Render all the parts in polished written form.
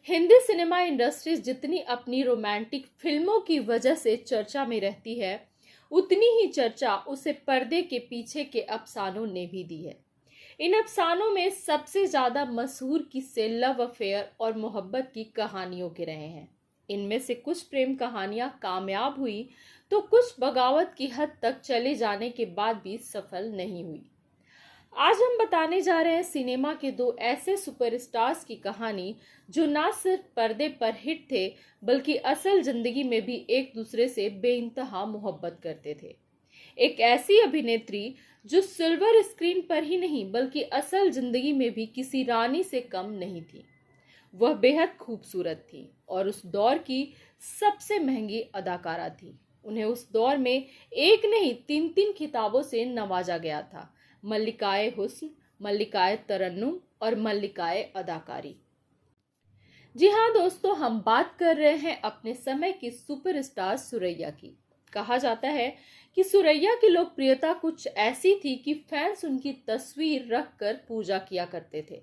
Hindi cinema industry जितनी अपनी romantic फिल्मों की वजह से चर्चा में रहती है, उतनी ही चर्चा उसे पर्दे के पीछे के अफसानों ने भी दी है। इन अफसानों में सबसे ज्यादा मशहूर किस्से लव अफेयर और मोहब्बत की कहानियों के रहे हैं। इनमें से कुछ प्रेम कहानियां कामयाब हुई तो कुछ बगावत की हद तक चले जाने के बाद भी सफल नहीं हुई। आज हम बताने जा रहे हैं सिनेमा के दो ऐसे सुपरस्टार्स की कहानी जो ना सिर्फ पर्दे पर हिट थे बल्कि असल जिंदगी में भी एक दूसरे से बेइंतहा मोहब्बत करते थे। एक ऐसी अभिनेत्री जो सिल्वर स्क्रीन पर ही नहीं बल्कि असल जिंदगी में भी किसी रानी से कम नहीं थी। वह बेहद खूबसूरत थी और उस दौर की सबसे महंगी अदाकारा थी। उन्हें उस दौर में एक नहीं तीन तीन खिताबों से नवाजा गया था। मल्लिकाए हुस्न, मल्लिकाए तरन्नुम और मल्लिकाए अदाकारी। जी हाँ दोस्तों, हम बात कर रहे हैं अपने समय की सुपरस्टार सुरैया की। कहा जाता है कि सुरैया की लोकप्रियता कुछ ऐसी थी कि फैंस उनकी तस्वीर रखकर पूजा किया करते थे।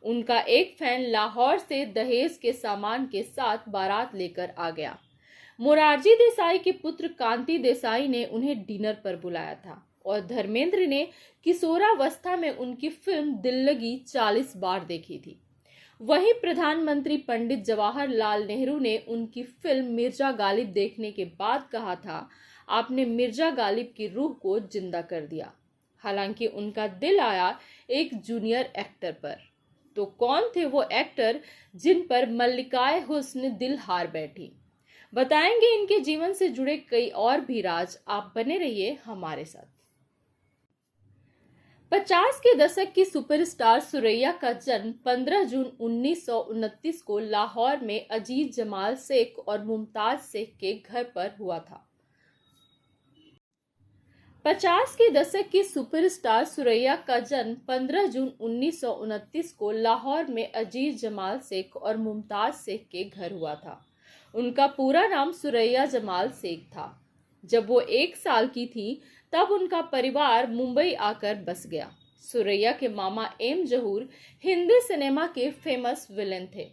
उनका एक फैन लाहौर से दहेज के सामान के साथ बारात लेकर आ गया। मोरारजी देसाई के पुत्र कांति देसाई ने उन्हें डिनर पर बुलाया था और धर्मेंद्र ने किशोरावस्था में उनकी फिल्म दिल लगी 40 बार देखी थी। वहीं प्रधानमंत्री पंडित जवाहरलाल नेहरू ने उनकी फिल्म मिर्जा गालिब देखने के बाद कहा था, आपने मिर्जा गालिब की रूह को जिंदा कर दिया। हालांकि उनका दिल आया एक जूनियर एक्टर पर। तो कौन थे वो एक्टर जिन पर मल्लिकाए हुस्न दिल हार बैठी? बताएंगे इनके जीवन से जुड़े कई और भी राज। आप बने रहिए हमारे साथ। 50 के दशक की सुपरस्टार सुरैया का जन्म 15 जून 1929 को लाहौर में अजीज जमाल शेख और मुमताज शेख के घर पर हुआ था। 50 के दशक की सुपरस्टार सुरैया का जन्म 15 जून 1929 को लाहौर में अजीज जमाल शेख और मुमताज शेख के घर हुआ था। उनका पूरा नाम सुरैया जमाल शेख था। जब वो 1 साल की थी तब उनका परिवार मुंबई आकर बस गया। सुरैया के मामा एम जहूर हिंदी सिनेमा के फेमस विलेन थे।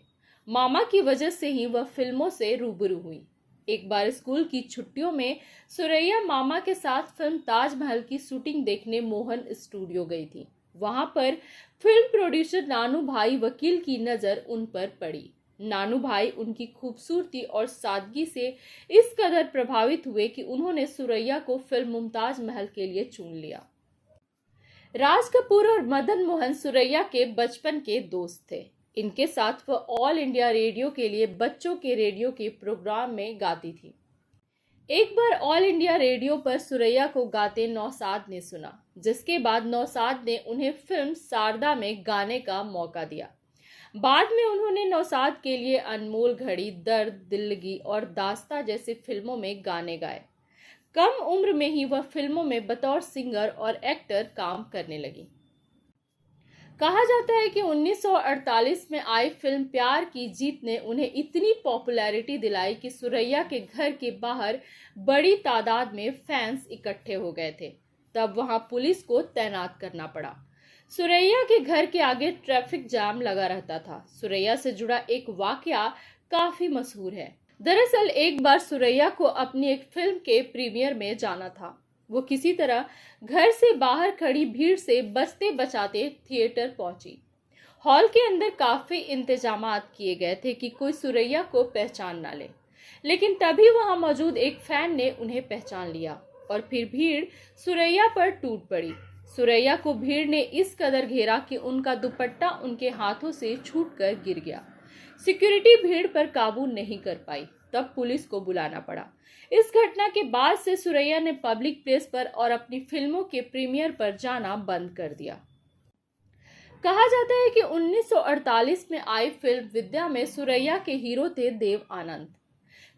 मामा की वजह से ही वह फिल्मों से रूबरू हुई। एक बार स्कूल की छुट्टियों में सुरैया मामा के साथ फिल्म ताजमहल की शूटिंग देखने मोहन स्टूडियो गई थी। वहां पर फिल्म प्रोड्यूसर नानू भाई वकील की नजर उन पर पड़ी। नानू भाई उनकी खूबसूरती और सादगी से इस कदर प्रभावित हुए कि उन्होंने सुरैया को फिल्म मुमताज महल के लिए चुन लिया। राज कपूर और मदन मोहन सुरैया के बचपन के दोस्त थे। इनके साथ वह ऑल इंडिया रेडियो के लिए बच्चों के रेडियो के प्रोग्राम में गाती थी। एक बार ऑल इंडिया रेडियो पर सुरैया को गाते नौशाद ने सुना, जिसके बाद नौशाद ने उन्हें फिल्म शारदा में गाने का मौका दिया। बाद में उन्होंने नौशाद के लिए अनमोल घड़ी, दर्द, दिल्लगी और दास्ता जैसी फिल्मों में गाने गाए। कम उम्र में ही वह फिल्मों में बतौर सिंगर और एक्टर काम करने लगी। कहा जाता है कि 1948 में आई फिल्म प्यार की जीत ने उन्हें इतनी पॉपुलैरिटी दिलाई कि सुरैया के घर के बाहर बड़ी तादाद में फैंस इकट्ठे हो गए थे। तब वहां पुलिस को तैनात करना पड़ा। सुरैया के घर के आगे ट्रैफिक जाम लगा रहता था। सुरैया से जुड़ा एक वाकया काफी मशहूर है। दरअसल एक बार सुरैया को अपनी एक फिल्म के प्रीमियर में जाना था। वो किसी तरह घर से बाहर खड़ी भीड़ से बचते बचाते थिएटर पहुंची। हॉल के अंदर काफी इंतजामात किए गए थे कि कोई सुरैया को पहचान ना ले, लेकिन तभी वहां मौजूद एक फैन ने उन्हें पहचान लिया और फिर भीड़ सुरैया पर टूट पड़ी। सुरैया को भीड़ ने इस कदर घेरा कि उनका दुपट्टा उनके हाथों से छूटकर गिर गया। सिक्योरिटी भीड़ पर काबू नहीं कर पाई, तब पुलिस को बुलाना पड़ा। इस घटना के बाद से सुरैया ने पब्लिक प्लेस पर और अपनी फिल्मों के प्रीमियर पर जाना बंद कर दिया। कहा जाता है कि 1948 में आई फिल्म विद्या में सुरैया के हीरो थे देव आनंद।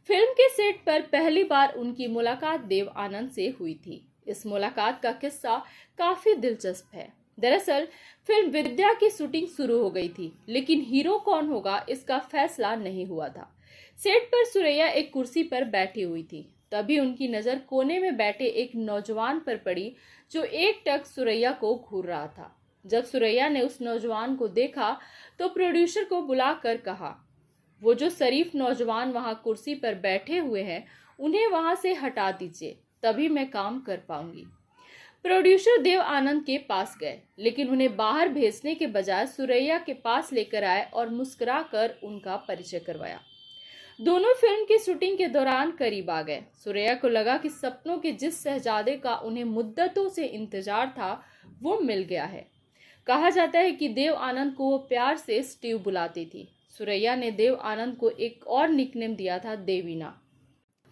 फिल्म के सेट पर पहली बार उनकी मुलाकात देव आनंद से हुई थी। इस मुलाकात का किस्सा काफी दिलचस्प है। दरअसल फिल्म विद्या की शूटिंग शुरू हो गई थी, लेकिन हीरो कौन होगा इसका फैसला नहीं हुआ था। सेट पर सुरैया एक कुर्सी पर बैठी हुई थी। तभी उनकी नजर कोने में बैठे एक नौजवान पर पड़ी जो एकटक सुरैया को घूर रहा था। जब सुरैया ने उस नौजवान को देखा तो प्रोड्यूसर को बुलाकर कहा, वो जो शरीफ नौजवान वहां कुर्सी पर बैठे हुए हैं उन्हें वहां से हटा दीजिए, तभी मैं काम कर पाऊंगी। प्रोड्यूसर देव आनंद के पास गए, लेकिन उन्हें बाहर भेजने के बजाय सुरैया के पास लेकर आए और मुस्कुराकर उनका परिचय करवाया। दोनों फिल्म की शूटिंग के दौरान करीब आ गए। सुरैया को लगा कि सपनों के जिस शहजादे का उन्हें मुद्दतों से इंतजार था वो मिल गया है। कहा जाता है कि देव आनंद को वो प्यार से स्टीव बुलाती थी। सुरैया ने देव आनंद को एक और निकनेम दिया था, देवीना।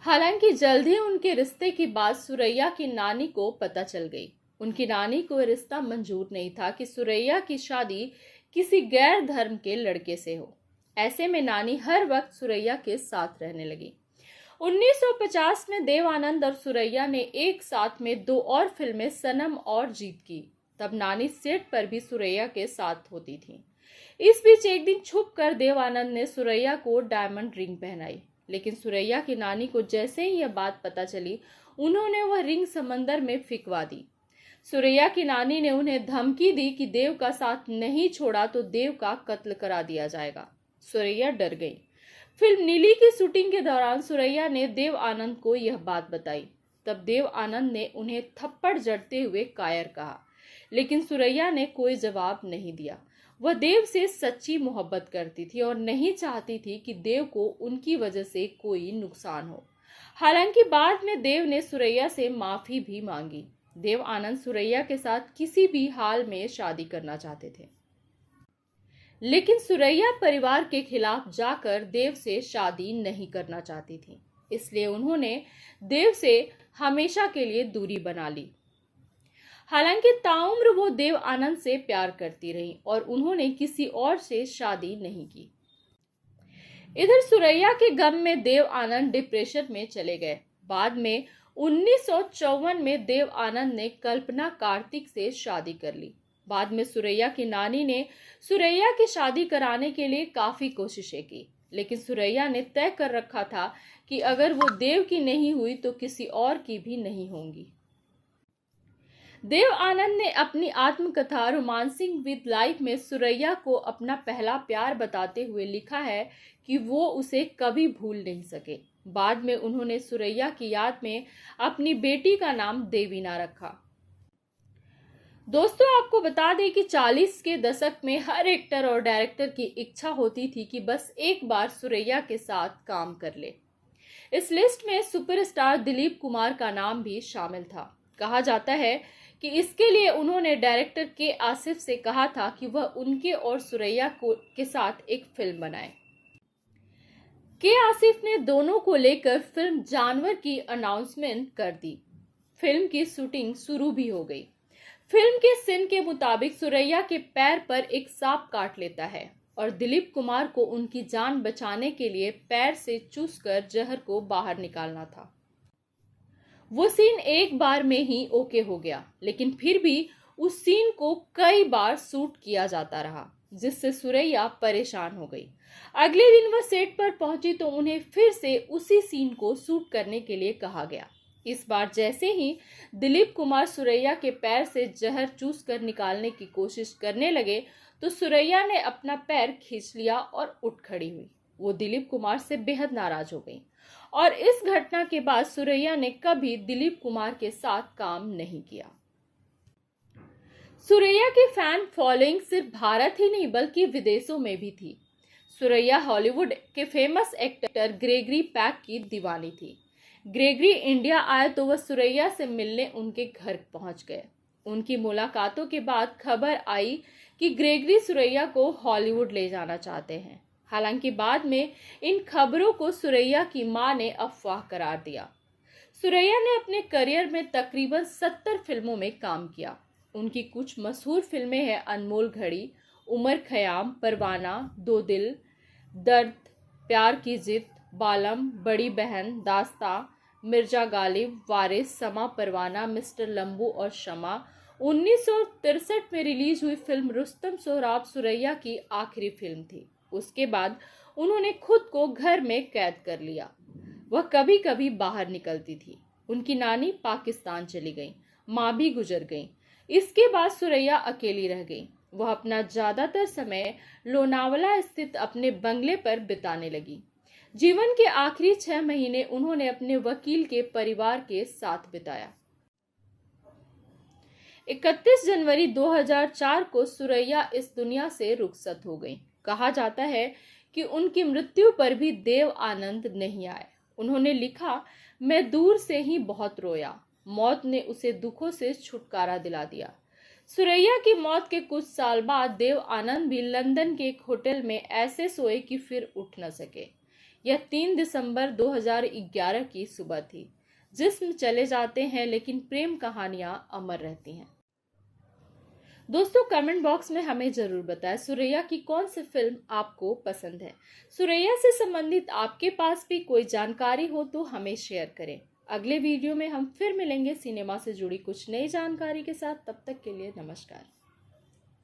हालांकि जल्द ही उनके रिश्ते की बात सुरैया की नानी को पता चल गई। उनकी नानी को रिश्ता मंजूर नहीं था कि सुरैया की शादी किसी गैर धर्म के लड़के से हो। ऐसे में नानी हर वक्त सुरैया के साथ रहने लगी। 1950 में देव आनंद और सुरैया ने एक साथ में 2 और फिल्में सनम और जीत की। तब नानी सेट पर भी सुरैया के साथ होती थी। इस बीच एक दिन छुप कर देव आनंद ने सुरैया को डायमंड रिंग पहनाई, लेकिन सुरैया की नानी को जैसे ही यह बात पता चली, उन्होंने वह रिंग समंदर में फेंकवा दी। सुरैया की नानी ने उन्हें धमकी दी कि देव का साथ नहीं छोड़ा तो देव का कत्ल करा दिया जाएगा। सुरैया डर गई। फिल्म नीली की शूटिंग के दौरान सुरैया ने देव आनंद को यह बात बताई। तब देव आनंद ने उन्हें थप्पड़ जड़ते हुए कायर कहा, लेकिन सुरैया ने कोई जवाब नहीं दिया। वह देव से सच्ची मोहब्बत करती थी और नहीं चाहती थी कि देव को उनकी वजह से कोई नुकसान हो। हालांकि बाद में देव ने सुरैया से माफी भी मांगी। देव आनंद सुरैया के साथ किसी भी हाल में शादी करना चाहते थे, लेकिन सुरैया परिवार के खिलाफ जाकर देव से शादी नहीं करना चाहती थी। इसलिए उन्होंने देव से हमेशा के लिए दूरी बना ली। हालांकि ताउम्र वो देव आनंद से प्यार करती रही और उन्होंने किसी और से शादी नहीं की। इधर सुरैया के गम में देव आनंद डिप्रेशन में चले गए। बाद में 1954 में देव आनंद ने कल्पना कार्तिक से शादी कर ली। बाद में सुरैया की नानी ने सुरैया की शादी कराने के लिए काफी कोशिशें की, लेकिन सुरैया ने तय कर रखा था कि अगर वो देव की नहीं हुई तो किसी और की भी नहीं होंगी। देव आनंद ने अपनी आत्मकथा रोमांसिंग विद लाइफ में सुरैया को अपना पहला प्यार बताते हुए लिखा है कि वो उसे कभी भूल नहीं सके। बाद में उन्होंने सुरैया की याद में अपनी बेटी का नाम देवीना रखा। दोस्तों, आपको बता दें कि 40 के दशक में हर एक्टर और डायरेक्टर की इच्छा होती थी कि बस एक बार सुरैया के साथ काम कर ले। इस लिस्ट में सुपरस्टार दिलीप कुमार का नाम भी शामिल था। कहा जाता है कि इसके लिए उन्होंने डायरेक्टर के आसिफ से कहा था कि वह उनके और सुरैया के साथ एक फिल्म बनाए। के आसिफ ने दोनों को लेकर फिल्म जानवर की अनाउंसमेंट कर दी। फिल्म की शूटिंग शुरू भी हो गई। फिल्म के सीन के मुताबिक सुरैया के पैर पर एक सांप काट लेता है और दिलीप कुमार को उनकी जान बचाने के लिए पैर से चूसकर जहर को बाहर निकालना था। वो सीन एक बार में ही ओके हो गया, लेकिन फिर भी उस सीन को कई बार शूट किया जाता रहा, जिससे सुरैया परेशान हो गई। अगले दिन वह सेट पर पहुंची तो उन्हें फिर से उसी सीन को शूट करने के लिए कहा गया। इस बार जैसे ही दिलीप कुमार सुरैया के पैर से जहर चूस कर निकालने की कोशिश करने लगे तो सुरैया ने अपना पैर खींच लिया और उठ खड़ी हुई। वो दिलीप कुमार से बेहद नाराज हो गई और इस घटना के बाद सुरैया ने कभी दिलीप कुमार के साथ काम नहीं किया। सुरैया की फैन फॉलोइंग सिर्फ भारत ही नहीं बल्कि विदेशों में भी थी। सुरैया हॉलीवुड के फेमस एक्टर ग्रेगरी पैक की दीवानी थी। ग्रेगरी इंडिया आए तो वह सुरैया से मिलने उनके घर पहुंच गए। उनकी मुलाकातों के बाद खबर आई कि ग्रेगरी सुरैया को हॉलीवुड ले जाना चाहते हैं। हालांकि बाद में इन खबरों को सुरैया की मां ने अफवाह करार दिया। सुरैया ने अपने करियर में तकरीबन 70 फिल्मों में काम किया। उनकी कुछ मशहूर फिल्में हैं अनमोल घड़ी, उमर खयाम, परवाना, दो दिल, दर्द, प्यार की जिद, बालम, बड़ी बहन, दास्तां, मिर्जा गालिब, वारिस, समा परवाना, मिस्टर लंबू और शमा। 1963 में रिलीज हुई फिल्म रुस्तम सोहराब सुरैया की आखिरी फिल्म थी। उसके बाद उन्होंने खुद को घर में कैद कर लिया। वह कभी कभी बाहर निकलती थी। उनकी नानी पाकिस्तान चली गई, माँ भी गुजर गई। इसके बाद सुरैया अकेली रह गई। वह अपना ज्यादातर समय लोनावला स्थित अपने बंगले पर बिताने लगी। जीवन के आखिरी 6 महीने उन्होंने अपने वकील के परिवार के साथ बिताया। 31 जनवरी 2004 को सुरैया इस दुनिया से रुखसत हो गई। कहा जाता है कि उनकी मृत्यु पर भी देव आनंद नहीं आए। उन्होंने लिखा, मैं दूर से ही बहुत रोया। मौत ने उसे दुखों से छुटकारा दिला दिया। सुरैया की मौत के कुछ साल बाद देव आनंद भी लंदन के एक होटल में ऐसे सोए कि फिर उठ न सके। यह 3 दिसंबर 2011 की सुबह थी। जिस्म चले जाते हैं लेकिन प्रेम कहानियां अमर रहती हैं। दोस्तों, कमेंट बॉक्स में हमें जरूर बताएं सुरैया की कौन सी फिल्म आपको पसंद है। सुरैया से संबंधित आपके पास भी कोई जानकारी हो तो हमें शेयर करें। अगले वीडियो में हम फिर मिलेंगे सिनेमा से जुड़ी कुछ नई जानकारी के साथ। तब तक के लिए नमस्कार।